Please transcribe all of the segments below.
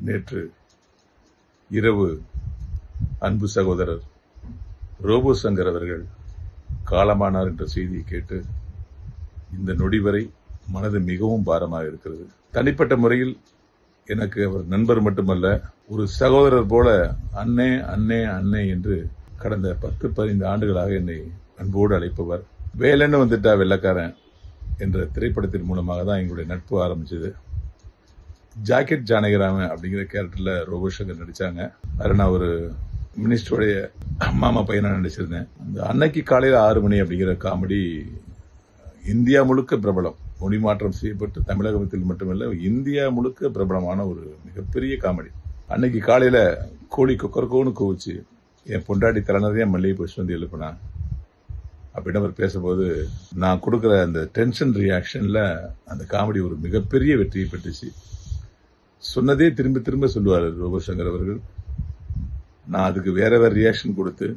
நேற்று இரவு அன்பு சகோதரர் ரோபோ சங்கர் அவர்கள் காலமானார் என்ற செய்தியை கேட்டு இந்த நொடி வரை மனது மிகவும் பாரமாக இருக்கிறது. தனிப்பட்ட முறையில் எனக்கு அவர் நண்பர் மட்டுமல்ல, ஒரு சகோதரர் போல அண்ணே அண்ணே அண்ணே என்று கடந்த 10-15 ஆண்டுகளாக என்னை அன்போடு அழைப்பவர். வேலைன்னு வந்துட்டா வெள்ளக்காரன் என்ற திரைப்படத்தின் மூலமாக தான் எங்களுடைய நட்பு ஆரம்பிச்சது. ஜாக்கெட் ஜானகிராமன் அப்படிங்கிற கேரக்டர்ல ரோபோ சங்கர் நடிச்சாங்க. அதில் நான் ஒரு மினிஸ்டருடைய மாமா பையனா நடிச்சிருந்தேன். அந்த அன்னைக்கு காலையில் 6 மணி அப்படிங்கிற காமெடி இந்தியா முழுக்க பிரபலம், மொழி மாற்றம் செய்யப்பட்டு தமிழகத்தில் மட்டுமல்ல இந்தியா முழுக்க பிரபலமான ஒரு மிகப்பெரிய காமெடி. அன்னைக்கு காலையில கோழி கொக்கரக்கோன்னு கோவிச்சு என் பொண்டாட்டி தலைநறையா மல்லிகை புஷ்பம் வந்து எழுப்பினா அப்படின்னு அவர் பேசும்போது நான் கொடுக்குற அந்த டென்ஷன் ரியாக்ஷன்ல அந்த காமெடி ஒரு மிகப்பெரிய வெற்றியை பெற்றுச்சு. சொன்னதே திரும்ப திரும்ப சொல்லுவார் ரோபோ சங்கர் அவர்கள். நான் அதுக்கு வேற வேற ரியாக்ஷன் கொடுத்து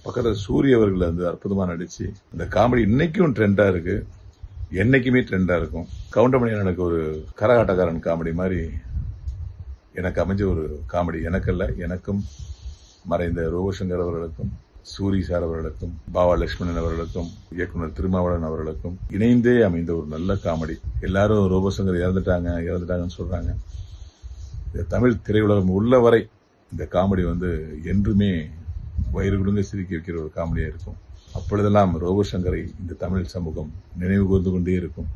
பக்கத்தில் சூரிய அவர்கள் வந்து அற்புதமா நடிச்சு அந்த காமெடி இன்னைக்கும் ட்ரெண்டா இருக்கு, என்னைக்குமே ட்ரெண்டா இருக்கும். கவுண்டமணி எனக்கு ஒரு கரகாட்டக்காரன் காமெடி மாதிரி எனக்கு அமைஞ்ச ஒரு காமெடி. எனக்கல்ல, எனக்கும் மறைந்த ரோபோ சங்கர் அவர்களுக்கும் சூரி சார் அவர்களுக்கும் பாவா லட்சுமணன் அவர்களுக்கும் இயக்குனர் திருமாவளவன் அவர்களுக்கும் இணைந்தே அமைந்த ஒரு நல்ல காமெடி. எல்லாரும் ரோபோ சங்கர் இறந்துட்டாங்கன்னு சொல்றாங்க. தமிழ் திரையுலகம் உள்ள வரை இந்த காமெடி வந்து என்றுமே வயிறு குடுங்க சிரிக்க வைக்கிற ஒரு காமெடியா இருக்கும். அப்பொழுதெல்லாம் ரோபோ சங்கரை இந்த தமிழ் சமூகம் நினைவு கூர்ந்து கொண்டே இருக்கும்.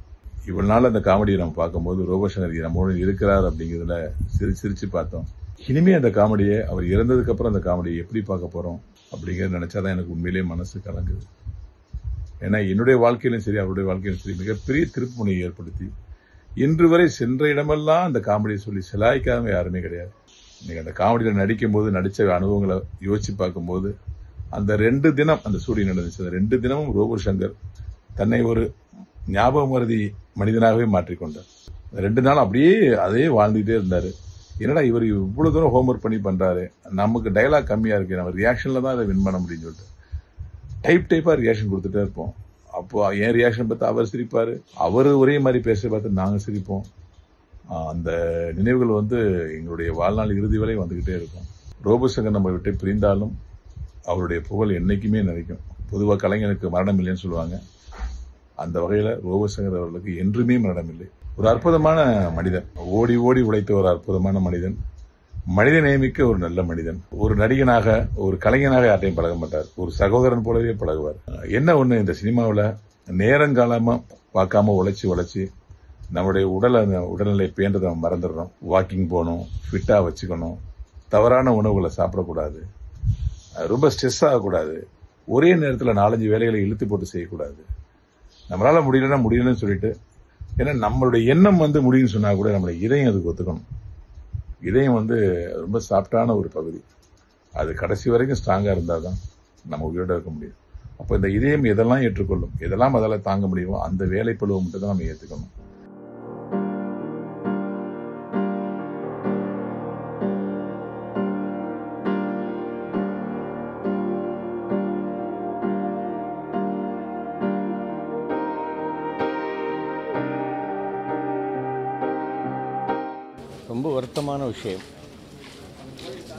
இவ்வளவு நாள் அந்த காமெடியை நம்ம பார்க்கும்போது ரோபோ சங்கர் நம்மோடு இருக்கிறார் அப்படிங்கிறதுல சிரிச்சு பார்த்தோம். இனிமே அந்த காமெடியை அவர் இறந்ததுக்கு அப்புறம் அந்த காமெடியை எப்படி பார்க்க போறோம் அப்படிங்கிறத நினைச்சாதான் எனக்கு உண்மையிலேயே மனசு கலங்குது. ஏன்னா என்னுடைய வாழ்க்கையிலும் சரி அவருடைய வாழ்க்கையிலும் சரி மிகப்பெரிய திருப்புமுனையை ஏற்படுத்தி இன்று வரை சென்ற இடமெல்லாம் அந்த காமெடியை சொல்லி சிலாய்க்காதவங்க யாருமே கிடையாது. இன்னைக்கு அந்த காமெடியில் நடிக்கும் போது நடிச்ச அனுபவங்களை யோசிச்சு பார்க்கும்போது அந்த 2 தினம் அந்த சூரியன் நடந்துச்சு. அந்த 2 தினமும் ரோபோ சங்கர் தன்னை ஒரு ஞாபக மருதி மனிதனாகவே மாற்றிக்கொண்டார். 2 நாள் அப்படியே அதே வாழ்ந்துகிட்டே இருந்தாரு. என்னடா இவர் இவ்வளவு தூரம் ஹோம்ஒர்க் பண்ணி பண்றாரு, நமக்கு டயலாக் கம்மியா இருக்கு, நம்ம ரியாக்ஷன்ல தான் அதை வின் பண்ண முடியும்னு சொல்லிட்டு டைப்பா ரியாக்ஷன் கொடுத்துட்டே இருப்போம். அப்போ என் ரியாக்ஷன் பார்த்து அவர் சிரிப்பாரு, அவர் ஒரே மாதிரி பேச பார்த்து நாங்க சிரிப்போம். அந்த நினைவுகள் வந்து எங்களுடைய வாழ்நாள் இறுதி வரை வந்துகிட்டே இருக்கும். ரோபோ சங்கர் நம்ம விட்டு பிரிந்தாலும் அவருடைய புகழ் என்னைக்குமே நினைக்கும். பொதுவாக கலைஞனுக்கு மரணம் இல்லைன்னு சொல்லுவாங்க. அந்த வகையில ரோபோ சங்கர் அவர்களுக்கு என்றுமே மரணம் இல்லை. ஒரு அற்புதமான மனிதன், ஓடி ஓடி உழைத்த ஒரு அற்புதமான மனிதன், மனித நேமிக்க ஒரு நல்ல மனிதன். ஒரு நடிகனாக ஒரு கலைஞனாக யார்ட்டையும் பழக மாட்டார், ஒரு சகோதரன் போலவே பழகுவார். என்ன ஒண்ணு, இந்த சினிமாவில் நேரங்காலமா பார்க்காம உழைச்சி நம்முடைய உடல்நிலை பேன்றதை நம்ம மறந்துடுறோம். வாக்கிங் போகணும், ஃபிட்டா வச்சுக்கணும், தவறான உணவுகளை சாப்பிடக்கூடாது, ரொம்ப ஸ்ட்ரெஸ் ஆகக்கூடாது, ஒரே நேரத்தில் 4-5 வேலைகளை இழுத்து போட்டு செய்யக்கூடாது. நம்மளால முடியலன்னு சொல்லிட்டு, ஏன்னா நம்மளுடைய எண்ணம் வந்து முடியும்னு சொன்னா கூட நம்மளுடைய இதயம் அதுக்கு ஒத்துக்கணும். இதயம் வந்து ரொம்ப சாஃப்டான ஒரு பகுதி, அது கடைசி வரைக்கும் ஸ்ட்ராங்கா இருந்தாதான் நம்ம உயிரோட இருக்க முடியும். அப்போ இந்த இதயம் எதெல்லாம் ஏற்றுக்கொள்ளும், எதெல்லாம் அதால தாங்க முடியுமோ அந்த வேலை பழுவை மட்டும் தான் நம்ம ஏற்றுக்கணும். ரொம்ப வருத்தமான விஷயம்.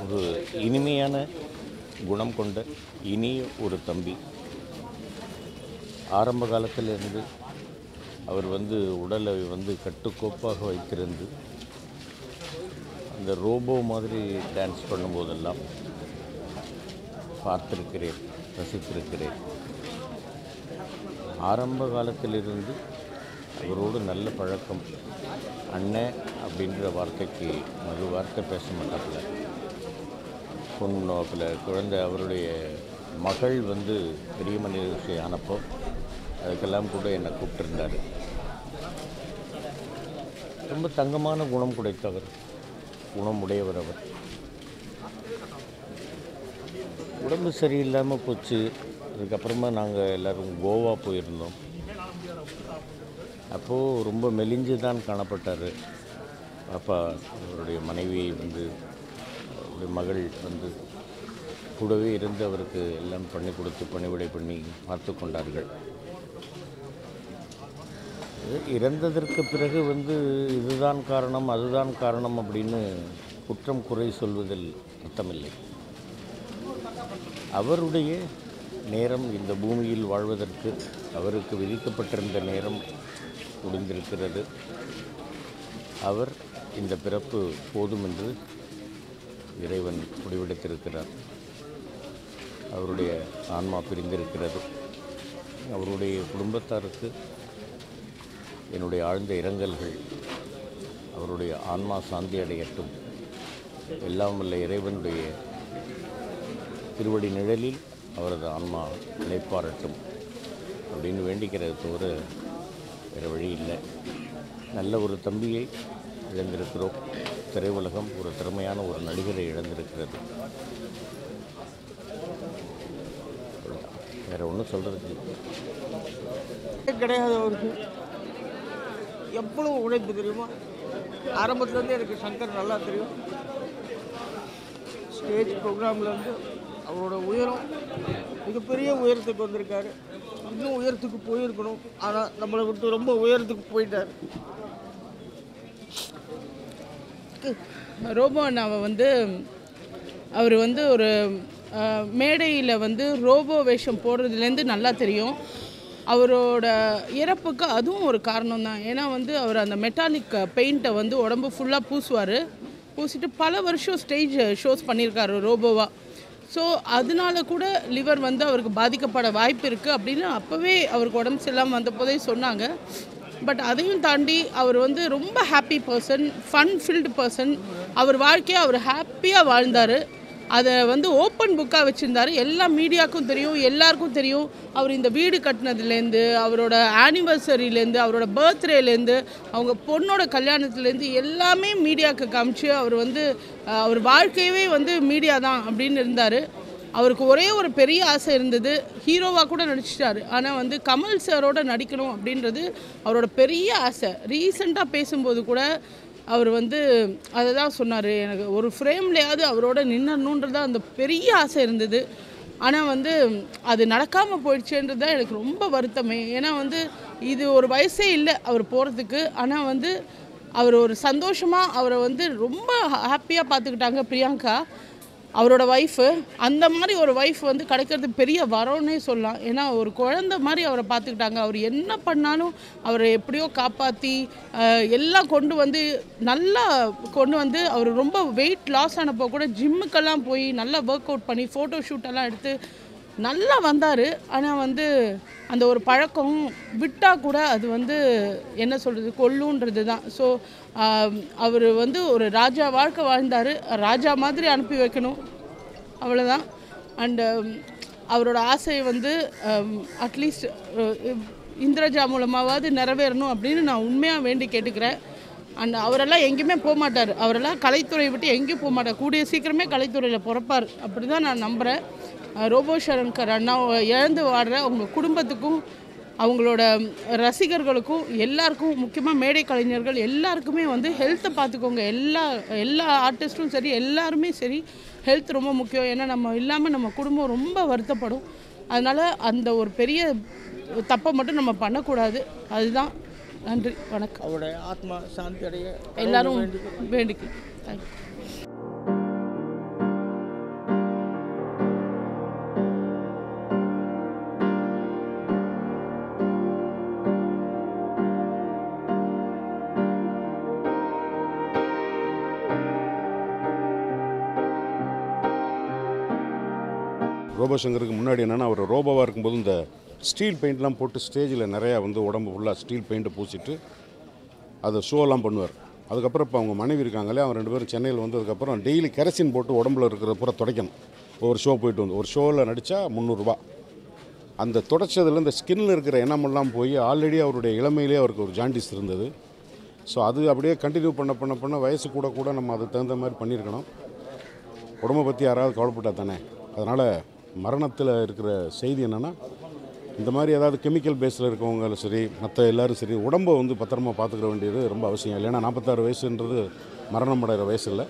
ஒரு இனிமையான குணம் கொண்ட இனிய ஒரு தம்பி, ஆரம்ப காலத்திலிருந்து அவர் உடலை கட்டுக்கோப்பாக வைத்திருந்து அந்த ரோபோ மாதிரி டான்ஸ் பண்ணும்போதெல்லாம் பார்த்திருக்கிறேன், ரசித்திருக்கிறேன். ஆரம்ப காலத்திலிருந்து அவரோடு நல்ல பழக்கம். அண்ணன் அப்படின்ற வார்த்தைக்கு மறு வார்த்தை பேச மாட்டாப்புல. பொண்ணு குழந்தை, அவருடைய மகள் பெரிய மனித ஆனப்போ அதுக்கெல்லாம் கூட என்னை கூப்பிட்டுருந்தார். ரொம்ப தங்கமான குணம் குடைத்தவர், குணமுடையவர் அவர். உடம்பு சரியில்லாமல் போச்சு. அதுக்கப்புறமா நாங்கள் எல்லோரும் கோவா போயிருந்தோம். அப்போது ரொம்ப மெலிஞ்சு தான் காணப்பட்டார். அப்பா அவருடைய மனைவியை அவருடைய மகள் கூடவே இருந்து அவருக்கு எல்லாம் பண்ணி கொடுத்து பணிவிடை பண்ணி பார்த்து கொண்டார்கள். இறந்ததற்கு பிறகு இதுதான் காரணம் அதுதான் காரணம் அப்படின்னு குற்றம் குறை சொல்வதில் அர்த்தமில்லை. அவருடைய நேரம் இந்த பூமியில் வாழ்வதற்கு அவருக்கு விதிக்கப்பட்டிருந்த நேரம் முடிந்திருக்கிறது. அவர் இந்த பிறப்பு போதும் என்று இறைவன் முடிவெடுத்திருக்கிறார். அவருடைய ஆன்மா பிரிந்திருக்கிறது. அவருடைய குடும்பத்தாருக்கு என்னுடைய ஆழ்ந்த இரங்கல்கள். அவருடைய ஆன்மா சாந்தி அடையட்டும். எல்லாம் வல்ல இறைவனுடைய திருவடி நிழலில் அவரது ஆன்மா இளைப்பாறட்டும் அப்படின்னு வேண்டிக்கிறது தவிர வேறு வழி இல்லை. நல்ல ஒரு தம்பியை இழந்திருக்கிறோம். திரையுலகம் ஒரு திறமையான ஒரு நடிகரை இழந்திருக்கிறது. வேறு ஒன்றும் சொல்கிறதுக்கு கிடையாது. அவருக்கு எவ்வளோ உழைப்பு தெரியுமா? ஆரம்பத்துலேருந்து எனக்கு சங்கர் நல்லா தெரியும். ஸ்டேஜ் ப்ரோக்ராம்லேருந்து அவரோட உயரம் மிகப்பெரிய உயரத்துக்கு வந்திருக்காரு. இன்னும் உயரத்துக்கு போயிருக்கணும். ஆனால் நம்மளை விட்டு ரொம்ப உயரத்துக்கு போயிட்டார். ரோபோ அண்ணாவை அவர் ஒரு மேடையில் ரோபோ வேஷம் போடுறதுலேருந்து நல்லா தெரியும். அவரோட இறப்புக்கு அதுவும் ஒரு காரணம் தான். ஏன்னா அவர் அந்த மெட்டாலிக் பெயிண்ட்டை உடம்பு ஃபுல்லாக பூசுவார். பூசிட்டு பல வருஷம் ஸ்டேஜ் ஷோஸ் பண்ணியிருக்காரு ரோபோவாக. ஸோ அதனால கூட லிவர் அவருக்கு பாதிக்கப்பட வாய்ப்பு இருக்குது அப்படின்னு அப்போவே அவருக்கு உடம்பு சரியில்லாமல் வந்தபோதே சொன்னாங்க. பட் அதையும் தாண்டி அவர் ரொம்ப happy person, fun filled person. அவர் வாழ்க்கையை அவர் ஹாப்பியாக வாழ்ந்தார். அதை ஓப்பன் புக்காக வச்சுருந்தார். எல்லா மீடியாவுக்கும் தெரியும், எல்லாருக்கும் தெரியும். அவர் இந்த வீடு கட்டினதுலேருந்து, அவரோட ஆனிவர்சரியிலேருந்து, அவரோட பர்த்டேலேருந்து, அவங்க பொண்ணோட கல்யாணத்துலேருந்து எல்லாமே மீடியாவுக்கு காமிச்சு அவர் அவர் வாழ்க்கையவே மீடியா தான் அப்படின்னு இருந்தார். அவருக்கு ஒரே ஒரு பெரிய ஆசை இருந்தது. ஹீரோவாக கூட நடிச்சிட்டாரு. ஆனால் கமல் சாரோட நடிக்கணும் அப்படின்றது அவரோட பெரிய ஆசை. ரீசெண்டாக பேசும்போது கூட அவர் அதை தான் சொன்னார், எனக்கு ஒரு ஃப்ரேம்லையாவது அவரோட நின்னணுன்றது அந்த பெரிய ஆசை இருந்தது. ஆனால் அது நடக்காமல் போயிடுச்சுன்றது தான் எனக்கு ரொம்ப வருத்தமே. ஏன்னா இது ஒரு வயசே இல்லை அவர் போகிறதுக்கு. ஆனால் அவர் ஒரு சந்தோஷமாக அவரை ரொம்ப ஹாப்பியாக பார்த்துக்கிட்டாங்க பிரியங்கா, அவரோட ஒய்ஃபு. அந்த மாதிரி ஒரு ஒய்ஃப் கிடைக்கிறது பெரிய வரம்னே சொல்லலாம். ஏன்னா ஒரு குழந்தை மாதிரி அவரை பார்த்துக்கிட்டாங்க. அவர் என்ன பண்ணாலும் அவரை எப்படியோ காப்பாற்றி எல்லாம் நல்லா கொண்டு அவர் ரொம்ப வெயிட் லாஸ் ஆனப்போ கூட ஜிம்முக்கெல்லாம் போய் நல்லா ஒர்க் அவுட் பண்ணி ஃபோட்டோ ஷூட்டெல்லாம் எடுத்து நல்லா வந்தார். ஆனால் அந்த ஒரு பழக்கம் விட்டால் கூட அது என்ன சொல்கிறது, கொல்லுன்றது தான். ஸோ அவர் ஒரு ராஜா வாழ்க்கை வாழ்ந்தார். ராஜா மாதிரி அனுப்பி வைக்கணும், அவ்வளோதான். அண்டு அவரோட ஆசை அட்லீஸ்ட் இந்திரஜா மூலமாவது நிறைவேறணும் அப்படின்னு நான் உண்மையாக வேண்டி கேட்டுக்கிறேன். அண்ட் அவரெல்லாம் எங்கேயுமே போக மாட்டார். அவரெல்லாம் கலைத்துறையை விட்டு எங்கேயும் போக மாட்டார். கூடிய சீக்கிரமே கலைத்துறையில் பிறப்பார் அப்படி தான் நான் நம்புகிறேன். ரோபோ சங்கர் அண்ணா இழந்து வாடுற அவங்க குடும்பத்துக்கும் அவங்களோட ரசிகர்களுக்கும் எல்லாருக்கும், முக்கியமாக மேடை கலைஞர்கள் எல்லாருக்குமே ஹெல்த்தை பார்த்துக்கோங்க. எல்லா ஆர்டிஸ்ட்டும் சரி, எல்லாருமே சரி, ஹெல்த் ரொம்ப முக்கியம். ஏன்னா நம்ம இல்லாமல் நம்ம குடும்பம் ரொம்ப வருத்தப்படும். அதனால் அந்த ஒரு பெரிய தப்பை மட்டும் நம்ம பண்ணக்கூடாது. அதுதான். நன்றி, வணக்கம். அவருடைய ஆத்மா சாந்தி அடைய எல்லாரும் வேண்டிக்கலாம். தேங்க்யூ. ரோபோ சங்கருக்கு முன்னாடி என்னென்னா, அவர் ரோபோவாக இருக்கும்போது இந்த ஸ்டீல் பெயிண்ட்லாம் போட்டு ஸ்டேஜில் நிறையா உடம்பு ஃபுல்லாக ஸ்டீல் பெயிண்ட்டை பூசிட்டு அதை ஷோலாம் பண்ணுவார். அதுக்கப்புறம் இப்போ அவங்க மனைவி இருக்காங்களே, அவங்க 2 பேரும் சென்னையில் வந்ததுக்கப்புறம் டெய்லி கெரசின் போட்டு உடம்புல இருக்கிற பூரா துடைக்கணும். ஒரு ஷோ போயிட்டு ஒரு ஷோவில் நடித்தா 300 ரூபா. அந்த துடைச்சதில் இந்த ஸ்கின்னில் இருக்கிற எண்ணமெல்லாம் போய் ஆல்ரெடி அவருடைய இளமையிலே அவருக்கு ஒரு ஜாண்டிஸ் இருந்தது. ஸோ அது அப்படியே கண்டினியூ பண்ண வயசு கூட நம்ம அதுக்கு தகுந்த மாதிரி பண்ணியிருக்கணும். உடம்பை பற்றி யாராவது கவலைப்பட்டா தானே. அதனால் மரணத்தில் இருக்கிற செய்தி என்னென்னா, இந்த மாதிரி ஏதாவது கெமிக்கல் பேஸில் இருக்கவங்களும் சரி, மற்ற எல்லோரும் சரி, உடம்பை பத்திரமா பார்த்துக்க வேண்டியது ரொம்ப அவசியம். இல்லைன்னா 46 வயசுன்றது மரணம் அடைகிற வயசு இல்லை.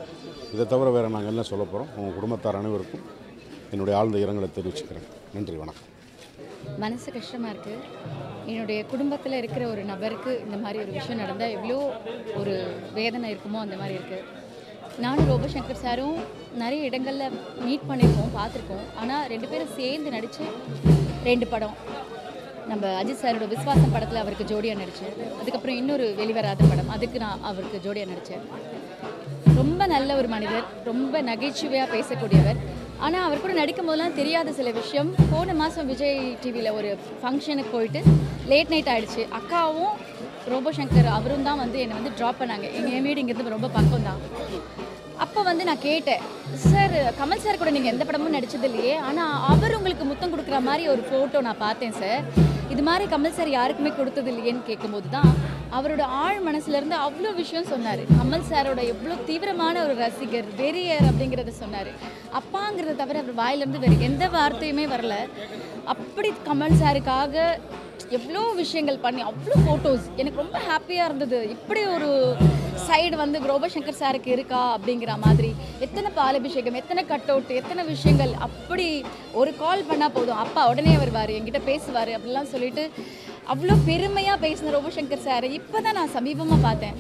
இதை தவிர வேறு நாங்கள் என்ன சொல்ல போகிறோம். உங்கள் குடும்பத்தார் அனைவருக்கும் என்னுடைய ஆழ்ந்த இரங்கலை தெரிவிச்சுக்கிறேன். நன்றி, வணக்கம். மனசு கஷ்டமாக இருக்குது. என்னுடைய குடும்பத்தில் இருக்கிற ஒரு நபருக்கு இந்த மாதிரி ஒரு விஷயம் நடந்தால் எவ்வளோ ஒரு வேதனை இருக்குமோ அந்த மாதிரி இருக்குது. நானும் ரோபோ சங்கர் சாரும் நிறைய இடங்களில் மீட் பண்ணியிருக்கோம், பார்த்துருக்கோம். ஆனால் 2 பேரும் சேர்ந்து நடித்த 2 படம். நம்ம அஜித் சாரோட விஸ்வாசம் படத்தில் அவருக்கு ஜோடியாக நடித்தேன். அதுக்கப்புறம் இன்னொரு வெளிவராத படம், அதுக்கு நான் அவருக்கு ஜோடியாக நடித்தேன். ரொம்ப நல்ல ஒரு மனிதர், ரொம்ப நகைச்சுவையாக பேசக்கூடியவர். ஆனால் அவர் கூட நடிக்கும் போதெல்லாம் தெரியாத சில விஷயம். போன மாதம் விஜய் டிவியில் ஒரு ஃபங்க்ஷனுக்கு போயிட்டு லேட் நைட் ஆகிடுச்சு. அக்காவும் ரோபோ சங்கர் அவரும் தான் என்னை ட்ராப் பண்ணாங்க. என் வீடு இங்கேருந்து ரொம்ப பக்கம் தான். அப்போ நான் கேட்டேன், சார் கமல் சார் கூட நீங்கள் எந்த படமும் நடிச்சது இல்லையே, ஆனால் அவர் உங்களுக்கு முத்தம் கொடுக்குற மாதிரி ஒரு ஃபோட்டோ நான் பார்த்தேன் சார், இது மாதிரி கமல் சார் யாருக்குமே கொடுத்தது இல்லையேன்னு கேட்கும்போது தான் அவரோட ஆழ் மனசுலேருந்து அவ்வளோ விஷயம் சொன்னார். கமல் சாரோட எவ்வளோ தீவிரமான ஒரு ரசிகர், வெறியர் அப்படிங்கிறத சொன்னார். அப்பாங்கிறத தவிர அவர் வாயிலேருந்து வேறு எந்த வார்த்தையுமே வரல. அப்படி கமல் சாருக்காக எவ்வளோ விஷயங்கள் பண்ணி அவ்வளோ ஃபோட்டோஸ் எனக்கு ரொம்ப ஹாப்பியாக இருந்தது. இப்படி ஒரு சைடு ரோபோ சங்கர் சாருக்கு இருக்கா அப்படிங்கிற மாதிரி. எத்தனை பாலபிஷேகம், எத்தனை கட் அவுட், எத்தனை விஷயங்கள். அப்படி ஒரு கால் பண்ணால் போதும், அப்பா உடனே வருவார், என்கிட்ட பேசுவார் அப்படிலாம் சொல்லிட்டு அவ்வளோ பெருமையாக பேசின ரோபோ சங்கர் சார் இப்போ தான் நான் சமீபமாக பார்த்தேன்.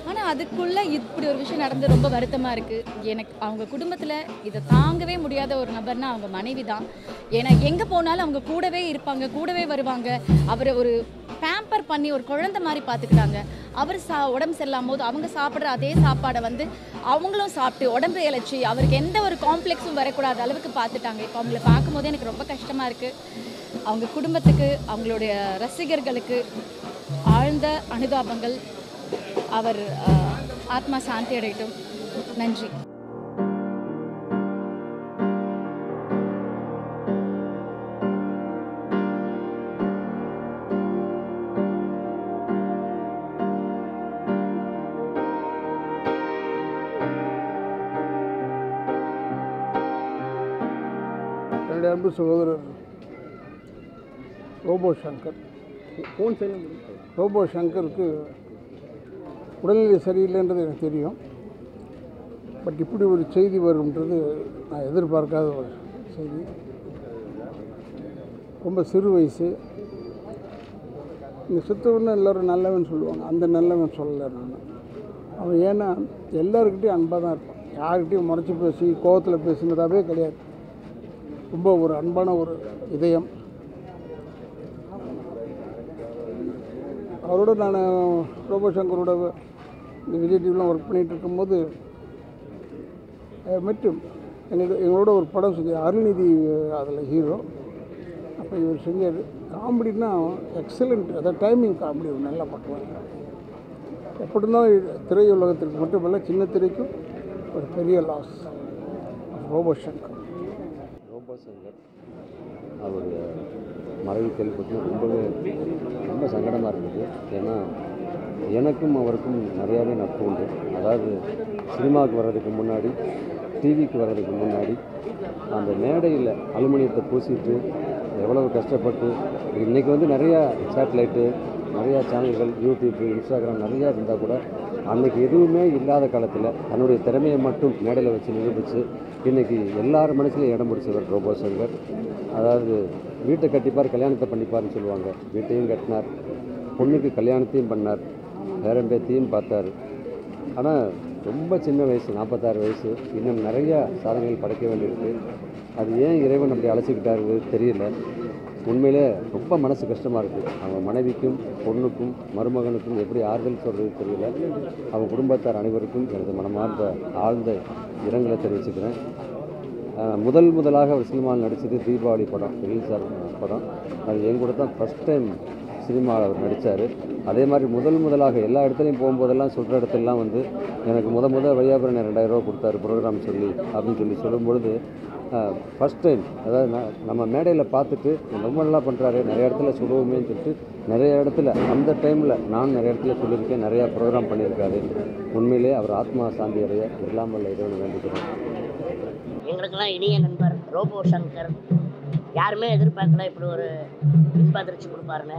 ஆனால் அதுக்குள்ளே இப்படி ஒரு விஷயம் நடந்து ரொம்ப வருத்தமாக இருக்குது. எனக்கு அவங்க குடும்பத்தில் இதை தாங்கவே முடியாத ஒரு நபர்னால் அவங்க மனைவி தான். ஏன்னா எங்கே போனாலும் அவங்க கூடவே இருப்பாங்க, கூடவே வருவாங்க. அவரை ஒரு பேம்பர் பண்ணி ஒரு குழந்தை மாதிரி பார்த்துக்கிட்டாங்க. அவர் உடம்பு சரியில்லாம போது அவங்க சாப்பிட்ற அதே சாப்பாடை அவங்களும் சாப்பிட்டு உடம்பு இழைச்சி அவருக்கு எந்த ஒரு காம்ப்ளெக்ஸும் வரக்கூடாத அளவுக்கு பார்த்துட்டாங்க. இப்போ அவங்கள பார்க்கும்போது எனக்கு ரொம்ப கஷ்டமாக இருக்குது. அவங்க குடும்பத்துக்கு, அவங்களுடைய ரசிகர்களுக்கு ஆழ்ந்த அனுதாபங்கள். அவர் ஆத்மா சாந்தி அடையட்டும். நன்றி. என்னுடைய அன்பு சகோதரர் ரோபோ சங்கர், ரோபோ சங்கருக்கு உடல்நிலை சரியில்லைன்றது எனக்கு தெரியும். பட் இப்படி ஒரு செய்தி வரும்ன்றது நான் எதிர்பார்க்காத ஒரு செய்தி. ரொம்ப சிறு வயசு. இந்த சுத்தவன்னு எல்லோரும் நல்லவன் சொல்லுவாங்க, அந்த நல்லவன் சொல்லலை நான். அவன் ஏன்னா எல்லாருக்கிட்டையும் அன்பாக தான் இருப்பான். யாருக்கிட்டையும் முறைச்சி பேசி கோவத்தில் பேசுனதாகவே கிடையாது. ரொம்ப ஒரு அன்பான ஒரு இதயம். அவரோட நான் ரோபோ சங்கரோட இந்த விஜய் டிவிலாம் ஒர்க் பண்ணிகிட்டு இருக்கும்போது மற்றும் எங்களோட ஒரு படம் செஞ்ச அருள்நிதி அதில் ஹீரோ. அப்போ இவர் செஞ்சார். காமெடினா எக்ஸலண்ட். அதாவது டைமிங் காமெடி நல்லா பண்ணுவாங்க. எப்படி இருந்தாலும் திரையுலகத்திற்கு மட்டுமல்ல, சின்ன திரைக்கும் ஒரு பெரிய loss Robo Shankar. Robo Shankar அவருடைய மறைவு கேள்விப்பட்டு ரொம்ப சங்கடமாக இருந்தது. ஏன்னா எனக்கும் அவருக்கும் நிறையாவே நட்பு உண்டு. அதாவது சினிமாவுக்கு வர்றதுக்கு முன்னாடி, டிவிக்கு வர்றதுக்கு முன்னாடி அந்த மேடையில் அலுமினியத்தை பூசிட்டு எவ்வளவு கஷ்டப்பட்டு, இன்றைக்கி நிறையா சேட்டலைட்டு, நிறையா சேனல்கள், யூடியூப், இன்ஸ்டாகிராம் நிறையா இருந்தால் கூட அன்றைக்கி எதுவுமே இல்லாத காலத்தில் தன்னுடைய திறமையை மட்டும் மேடையில் வச்சு நிரூபித்து இன்றைக்கி எல்லார் மனசுலையும் இடம் பிடிச்சவர் ரோபோ சங்கர். அதாவது வீட்டை கட்டிப்பார், கல்யாணத்தை பண்ணிப்பார்னு சொல்லுவாங்க. வீட்டையும் கட்டினார், பொண்ணுக்கு கல்யாணத்தையும் பண்ணார், பேரம்பேத்தையும் பார்த்தார். ஆனால் ரொம்ப சின்ன வயசு, 46 வயசு. இன்னும் நிறையா சாதனைகள் படைக்க வேண்டியிருக்கு. அது ஏன் இறைவன் அப்படி அழைச்சிக்கிட்டாரு தெரியல. உண்மையிலே ரொம்ப மனசு கஷ்டமாக இருக்குது. அவங்க மனைவிக்கும், பொண்ணுக்கும், மருமகனுக்கும் எப்படி ஆறுதல் சொல்கிறது தெரியல. அவங்க குடும்பத்தார் அனைவருக்கும் எனது மனமார்ந்த ஆழ்ந்த இரங்கலை தெரிவிச்சுக்கிறேன். முதலாக அவர் சினிமாவில் நடித்தது தீபாவளி படம், ரிலீஸ் படம். அது என் கூட தான் ஃபஸ்ட் டைம் சினிமாவில் அவர் நடித்தார். அதே மாதிரி முதலாக எல்லா இடத்துலையும் போகும்போதெல்லாம் சொல்கிற இடத்துலலாம் எனக்கு வையாபுரம் 2000 ரூபா கொடுத்தாரு ப்ரோக்ராம் சொல்லி அப்படின்னு சொல்லும்பொழுது ஃபஸ்ட் டைம், அதாவது நம்ம மேடையில் பார்த்துட்டு ரொம்ப நல்லா பண்ணுறாரு, நிறைய இடத்துல சொல்லுவோமேன்னு சொல்லிட்டு நிறைய இடத்துல அந்த டைமில் நான் நிறைய இடத்துல சொல்லியிருக்கேன், நிறையா ப்ரோக்ராம் பண்ணியிருக்காரு. உண்மையிலே அவர் ஆத்மா சாந்தி அடைய இல்லாமல் இறைவனை வேண்டிக்கிறேன். எங்களுக்கெல்லாம் இனிய நண்பர் ரோபோ சங்கர். யாருமே எதிர்பார்க்கல இப்படி ஒரு இன்ப அதிர்ச்சி கொடுப்பாருன்னு.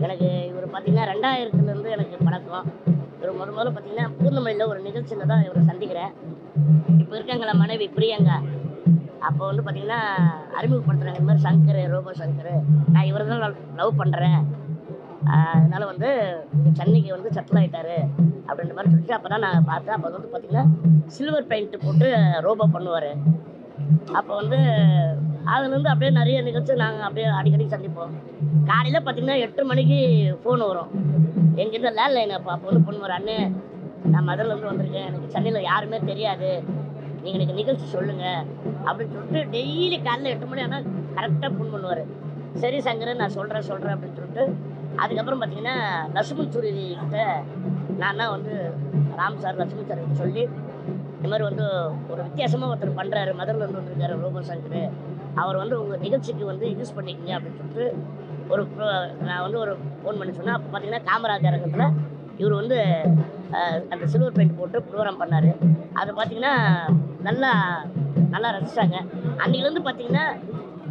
எனக்கு இவர் பார்த்திங்கன்னா 2000 எனக்கு பழக்கம். இவர் முதல்ல பார்த்திங்கன்னா பூந்தமல்லியில் ஒரு நிகழ்ச்சியில் தான் இவரை சந்திக்கிறேன். இப்போ இருக்காங்களா மனைவி பிரியங்கா, அப்போ வந்து பார்த்தீங்கன்னா அறிமுகப்படுத்துகிறாங்க, இந்த மாதிரி சங்கர், ரோபோ சங்கர், நான் இவரை தான் லவ் பண்ணுறேன், அதனால் வந்து சென்னைக்கு வந்து செட்டில் ஆகிட்டாரு அப்படின்ற மாதிரி சொல்லிட்டு அப்போ தான் நான் பார்த்தேன். அப்போ வந்து பார்த்திங்கன்னா சில்வர் பெயிண்ட்டு போட்டு ரோபோ பண்ணுவார். அப்போ வந்து அதுலேருந்து அப்படியே நிறைய நிகழ்ச்சி நாங்கள் அப்படியே அடிக்கடி சந்திப்போம். காலையில் பார்த்திங்கன்னா 8 மணிக்கு ஃபோன் வரும் எங்கிட்ட லேண்ட்லைன். அப்போ வந்து பண்ணுவார், அண்ணே நான் மதுரையிலேருந்து வந்திருக்கேன், எனக்கு சென்னையில் யாருமே தெரியாது, நீங்கள் எனக்கு நிகழ்ச்சி சொல்லுங்கள் அப்படின்னு சொல்லிட்டு டெய்லி காலையில் 8 மணி ஆனால் கரெக்டாக ஃபோன் பண்ணுவார். சரி சங்கர் நான் சொல்கிறேன் அப்படின்னு சொல்லிட்டு அதுக்கப்புறம் பார்த்திங்கன்னா லட்சுமண் சூரிய கிட்ட நான் தான் வந்து ராம் சார் லட்சுமண் சார் கிட்ட சொல்லி இந்த மாதிரி வந்து ஒரு வித்தியாசமாக ஒருத்தர் பண்ணுறாரு, மதுரையிலேருந்து வந்திருக்காரு ரோபோ சங்கர், அவர் வந்து உங்கள் நிகழ்ச்சிக்கு வந்து யூஸ் பண்ணிக்கிங்க அப்படின்னு சொல்லிட்டு நான் வந்து ஒரு ஃபோன் பண்ணி சொன்னேன். அப்போ பார்த்திங்கன்னா காமராஜர் அரங்கத்தில் இவர் வந்து அந்த சில்வர் பெயிண்ட் போட்டு ப்ரோக்ராம் பண்ணார். அது பார்த்திங்கன்னா நல்லா ரசித்தாங்க. அன்றைக்கிலேருந்து பார்த்திங்கன்னா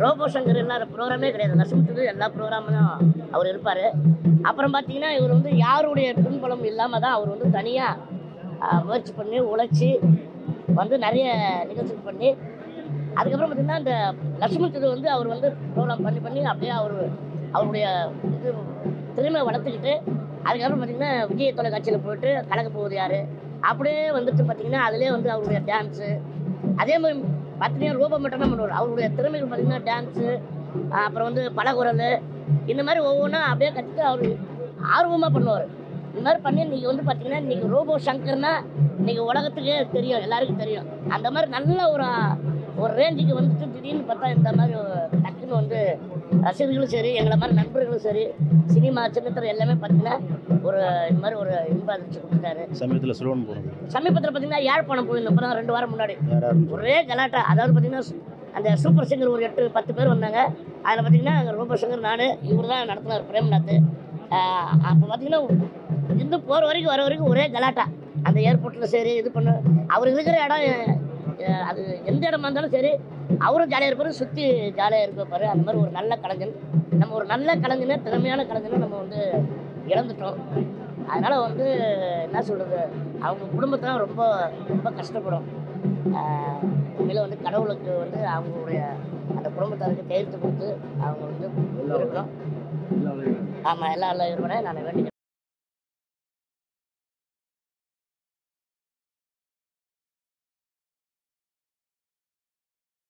ரோபோ சங்கர் இல்லாத ப்ரோக்ராமே கிடையாது, லட்சுமணத்துக்கு எல்லா ப்ரோக்ராமும் அவர் இருப்பார். அப்புறம் பார்த்திங்கன்னா இவர் வந்து யாருடைய பின்பலம் இல்லாமல் தான் அவர் வந்து தனியாக முயற்சி பண்ணி உழைச்சி வந்து நிறைய நிகழ்ச்சி பண்ணி அதுக்கப்புறம் பார்த்திங்கன்னா இந்த லட்சுமணத்துக்கு வந்து அவர் வந்து ப்ரோக்ராம் பண்ணி அப்படியே அவருடைய இது திறமையை வளர்த்துக்கிட்டு அதுக்கப்புறம் பார்த்திங்கன்னா விஜய் தொலைக்காட்சியில் போய்ட்டு கலக்க போகுது யார் அப்படியே வந்துட்டு பார்த்திங்கன்னா அதிலே வந்து அவருடைய டான்ஸு அதே மாதிரி பார்த்திங்கன்னா ரோபோ மட்டும் தான் பண்ணுவார். அவருடைய திறமைகள் பார்த்திங்கன்னா டான்ஸு, அப்புறம் வந்து பலகுரல், இந்த மாதிரி ஒவ்வொன்றா அப்படியே கற்றுட்டு அவர் ஆர்வமாக பண்ணுவார். இந்த மாதிரி பண்ணி இன்றைக்கி வந்து பார்த்திங்கன்னா இன்றைக்கி ரோபோ சங்கர்னா இன்றைக்கி உலகத்துக்கே தெரியும், எல்லாருக்கும் தெரியும். அந்த மாதிரி நல்ல ஒரு ரேஞ்சுக்கு வந்துட்டு திடீர்னு பார்த்தா இந்த மாதிரி டக்குன்னு வந்து ரசிகர்களும் சரி, எங்களை மாதிரி நண்பர்களும் சரி, சினிமா சின்னத்திரை எல்லாமே பார்த்திங்கன்னா இந்த மாதிரி ஒரு இன்ப அதிர்ச்சி கொடுத்துட்டாரு. சமீபத்தில் பார்த்திங்கன்னா யாழ்ப்பாணம் போயிருந்தோம், இப்போ தான் 2 வாரம் முன்னாடி. ஒரே கலாட்டா, அதாவது பார்த்திங்கன்னா அந்த சூப்பர் சிங்கர் ஒரு 8-10 பேர் வந்தாங்க. அதில் பார்த்திங்கன்னா ரோபோ சங்கர் நான் இவர் தான் நடத்தினார், பிரேம்நாத். அப்போ பார்த்திங்கன்னா இருந்து போகிற வரைக்கும் வர வரைக்கும் ஒரே கலாட்டா. அந்த ஏர்போர்ட்டில் சரி இது பண்ண அவர் இருக்கிற இடம் அது எந்த இடமா இருந்தாலும் சரி அவரும் ஜாலியாக இருப்பார், சுற்றி ஜாலியாக இருப்பார். அந்த மாதிரி ஒரு நல்ல கலைஞன், நம்ம ஒரு நல்ல கலைஞனை, திறமையான கலைஞனை நம்ம வந்து இழந்துட்டோம். அதனால் வந்து என்ன சொல்கிறது, அவங்க குடும்பத்தான் ரொம்ப ரொம்ப கஷ்டப்படும். உண்மையில் வந்து கடவுளுக்கு வந்து அவங்களுடைய அந்த குடும்பத்தாருக்கு தேர்த்து கொடுத்து அவங்க வந்து இருக்கணும். ஆமாம், எல்லா இறைவனை நான் வேண்டிக்கிறேன்.